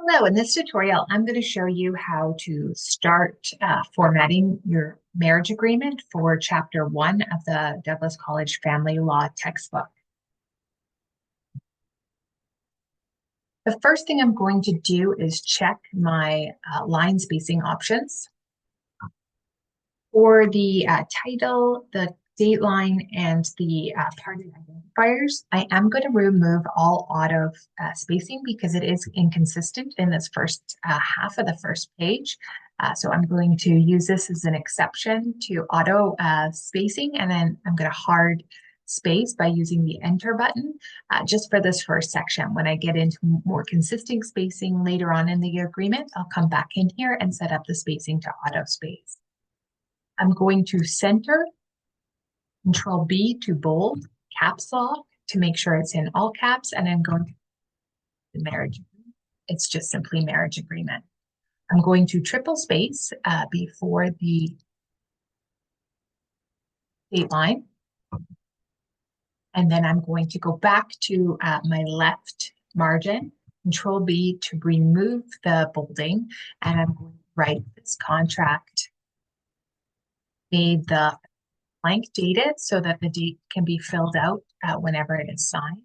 Hello, in this tutorial, I'm going to show you how to start formatting your marriage agreement for Chapter 1 of the Douglas College Family Law textbook. The first thing I'm going to do is check my line spacing options. For the title, the date line, and the party identifiers, I am going to remove all auto spacing because it is inconsistent in this first half of the first page. So I'm going to use this as an exception to auto spacing, and then I'm going to hard space by using the enter button just for this first section. When I get into more consistent spacing later on in the agreement, I'll come back in here and set up the spacing to auto space. I'm going to center, Control B to bold, caps lock to make sure it's in all caps, and I'm going to the marriage agreement. It's just simply marriage agreement. I'm going to triple space before the date line. And then I'm going to go back to my left margin, Control B to remove the bolding, and I'm going to write this contract made the blank dated so that the date can be filled out whenever it is signed.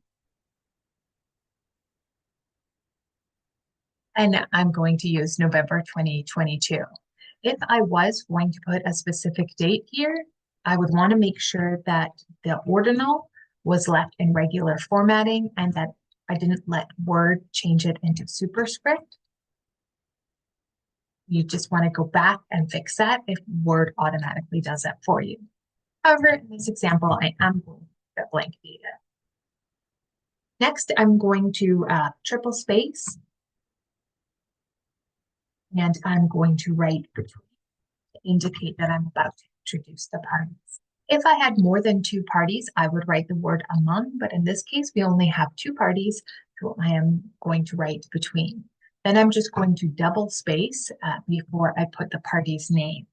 And I'm going to use November 2022. If I was going to put a specific date here, I would want to make sure that the ordinal was left in regular formatting and that I didn't let Word change it into superscript. You just want to go back and fix that if Word automatically does that for you. However, in this example, I am going to put blank data. Next, I'm going to triple space, and I'm going to write between to indicate that I'm about to introduce the parties. If I had more than two parties, I would write the word among, but in this case, we only have two parties, so I am going to write between. Then I'm just going to double space before I put the party's name.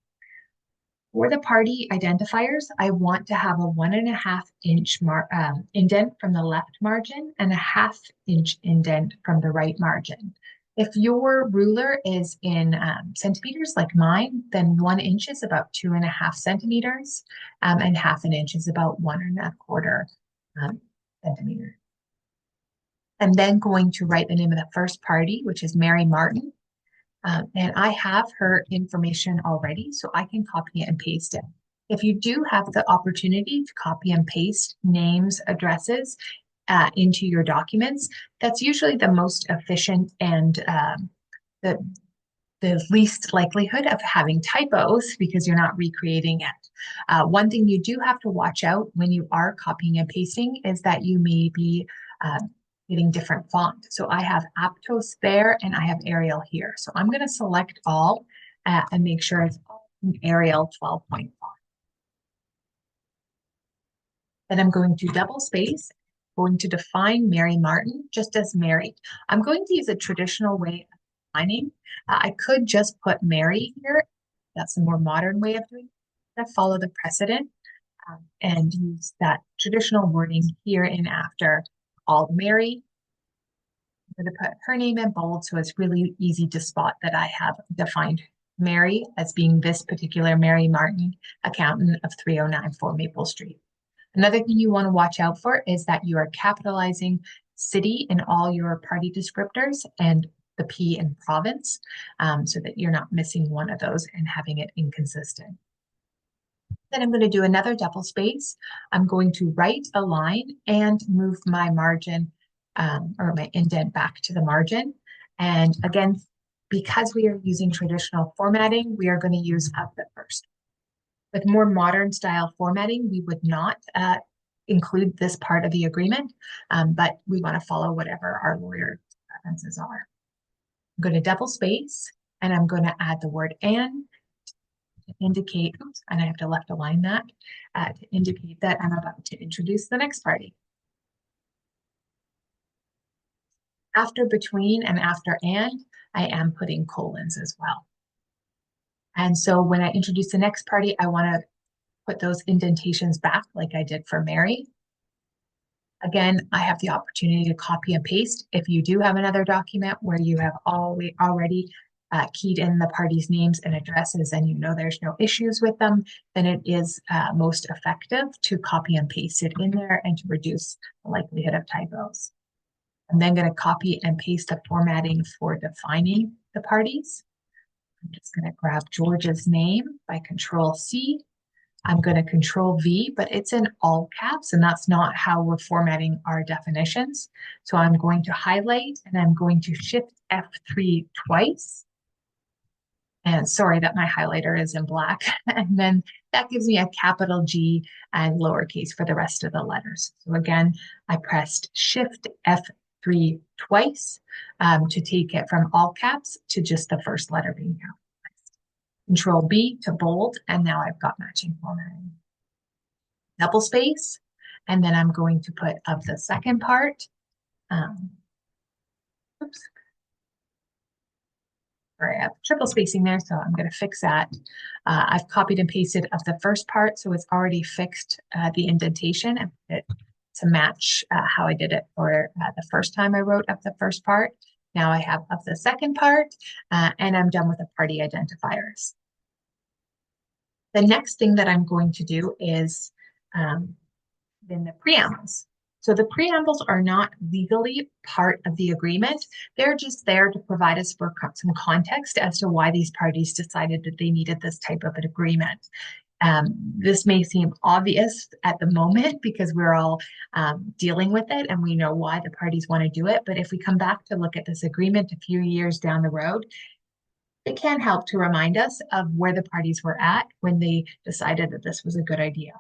For the party identifiers, I want to have a 1.5 inch indent from the left margin and a 1/2 inch indent from the right margin. If your ruler is in centimeters like mine, then 1 inch is about 2.5 centimeters, and 1/2 inch is about 1.25 centimeters. I'm then going to write the name of the first party, which is Mary Martin. And I have her information already, so I can copy and paste it. If you do have the opportunity to copy and paste names, addresses into your documents, that's usually the most efficient and the least likelihood of having typos because you're not recreating it. One thing you do have to watch out when you are copying and pasting is that you may be getting different font. So I have Aptos there and I have Arial here. So I'm going to select all and make sure it's Arial 12.5. Then I'm going to double space, going to define Mary Martin just as Mary. I'm going to use a traditional way of defining. I could just put Mary here. That's a more modern way of doing it. I follow the precedent and use that traditional wording here and after all Mary. I'm going to put her name in bold so it's really easy to spot that I have defined Mary as being this particular Mary Martin, accountant of 3094 Maple Street. Another thing you want to watch out for is that you are capitalizing city in all your party descriptors and the P in province so that you're not missing one of those and having it inconsistent. Then I'm going to do another double space. I'm going to write a line and move my margin or my indent back to the margin. And again, because we are using traditional formatting, we are going to use up at first. With more modern style formatting, we would not include this part of the agreement, but we want to follow whatever our lawyer preferences are. I'm going to double space and I'm going to add the word and to indicate, oops, and I have to left align that to indicate that I'm about to introduce the next party. After between and after and, I am putting colons as well. And so when I introduce the next party, I want to put those indentations back like I did for Mary. Again, I have the opportunity to copy and paste. If you do have another document where you have already keyed in the parties' names and addresses and you know there's no issues with them, then it is most effective to copy and paste it in there and to reduce the likelihood of typos. I'm then going to copy and paste the formatting for defining the parties. I'm just going to grab George's name by Control C. I'm going to Control V, but it's in all caps, and that's not how we're formatting our definitions. So I'm going to highlight and I'm going to Shift F3 twice. And sorry that my highlighter is in black. And then that gives me a capital G and lowercase for the rest of the letters. So again, I pressed Shift F3 twice to take it from all caps to just the first letter being capitalized. Control B to bold, and now I've got matching formatting. Double space, and then I'm going to put of the second part. Oops. Sorry, I have triple spacing there, so I'm going to fix that. I've copied and pasted of the first part, so it's already fixed the indentation and put it to match how I did it for the first time I wrote of the first part. Now I have of the second part, and I'm done with the party identifiers. The next thing that I'm going to do is in the preambles. So the preambles are not legally part of the agreement. They're just there to provide us for some context as to why these parties decided that they needed this type of an agreement. This may seem obvious at the moment because we're all dealing with it and we know why the parties want to do it. But if we come back to look at this agreement a few years down the road, it can help to remind us of where the parties were at when they decided that this was a good idea.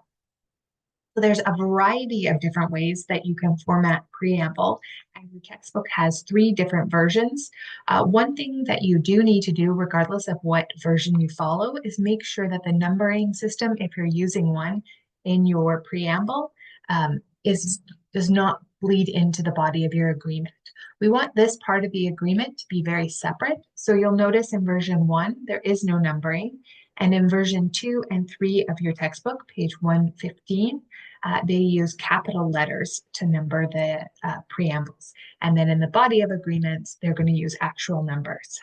So there's a variety of different ways that you can format preamble, and your textbook has 3 different versions. One thing that you do need to do, regardless of what version you follow, is make sure that the numbering system, if you're using one in your preamble, does not bleed into the body of your agreement. We want this part of the agreement to be very separate. So you'll notice in version 1, there is no numbering. And in version 2 and 3 of your textbook, page 115, they use capital letters to number the preambles. And then in the body of agreements, they're going to use actual numbers.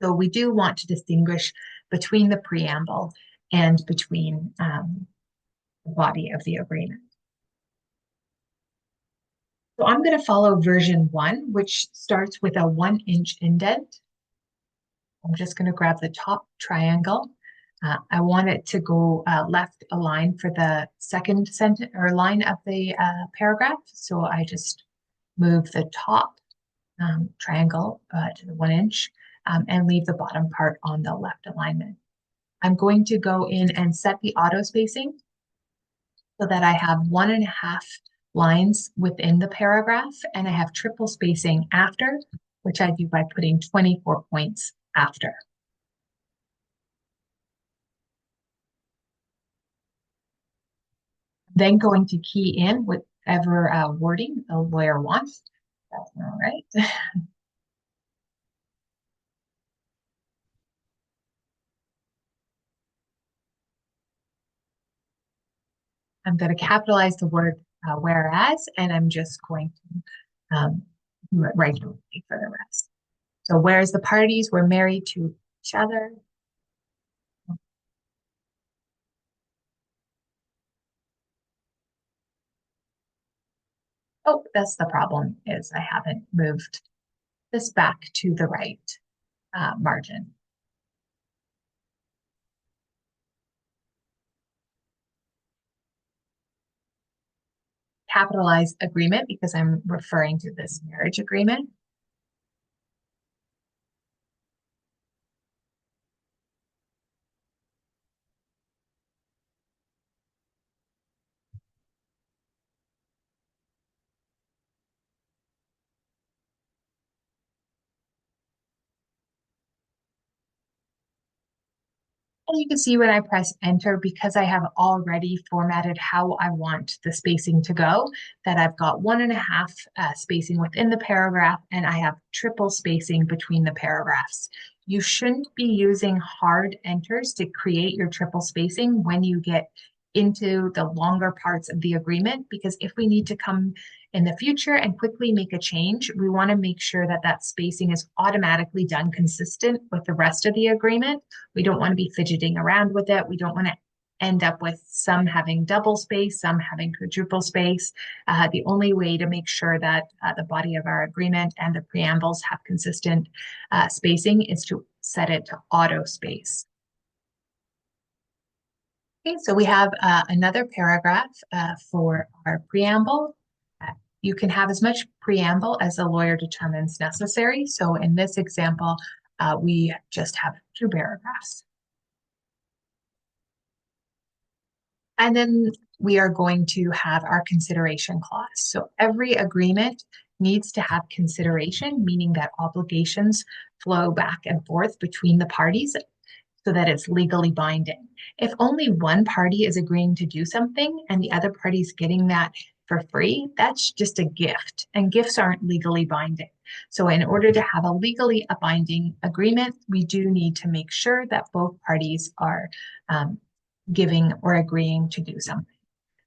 So we do want to distinguish between the preamble and between the body of the agreement. So I'm going to follow version 1, which starts with a 1-inch indent. I'm just going to grab the top triangle. I want it to go left align for the second sentence or line of the paragraph. So I just move the top triangle to the 1-inch and leave the bottom part on the left alignment. I'm going to go in and set the auto spacing so that I have 1.5 lines within the paragraph, and I have triple spacing after, which I do by putting 24 points after. Then going to key in whatever wording the lawyer wants. That's all right. I'm going to capitalize the word whereas, and I'm just going to do it regularly for the rest. So whereas the parties were married to each other. Oh, that's the problem, is I haven't moved this back to the right margin. Capitalize agreement because I'm referring to this marriage agreement. And you can see when I press enter, because I have already formatted how I want the spacing to go, that I've got 1.5 spacing within the paragraph, and I have triple spacing between the paragraphs. You shouldn't be using hard enters to create your triple spacing when you get into the longer parts of the agreement, because if we need to come in the future and quickly make a change, we want to make sure that that spacing is automatically done consistent with the rest of the agreement. We don't want to be fidgeting around with it. We don't want to end up with some having double space, some having quadruple space. The only way to make sure that the body of our agreement and the preambles have consistent spacing is to set it to auto space. Okay, so we have another paragraph for our preamble. You can have as much preamble as the lawyer determines necessary. So in this example, we just have 2 paragraphs. And then we are going to have our consideration clause. So every agreement needs to have consideration, meaning that obligations flow back and forth between the parties so that it's legally binding. If only one party is agreeing to do something and the other party's getting that for free, that's just a gift, and gifts aren't legally binding. So in order to have a legally binding agreement, we do need to make sure that both parties are giving or agreeing to do something.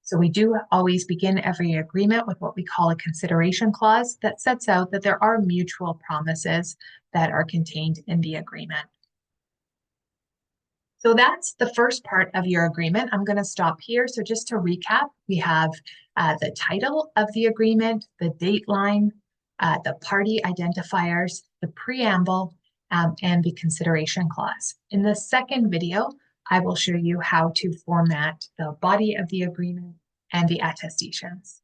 So we do always begin every agreement with what we call a consideration clause that sets out that there are mutual promises that are contained in the agreement. So that's the first part of your agreement. I'm going to stop here. So just to recap, we have the title of the agreement, the date line, the party identifiers, the preamble, and the consideration clause. In the second video, I will show you how to format the body of the agreement and the attestations.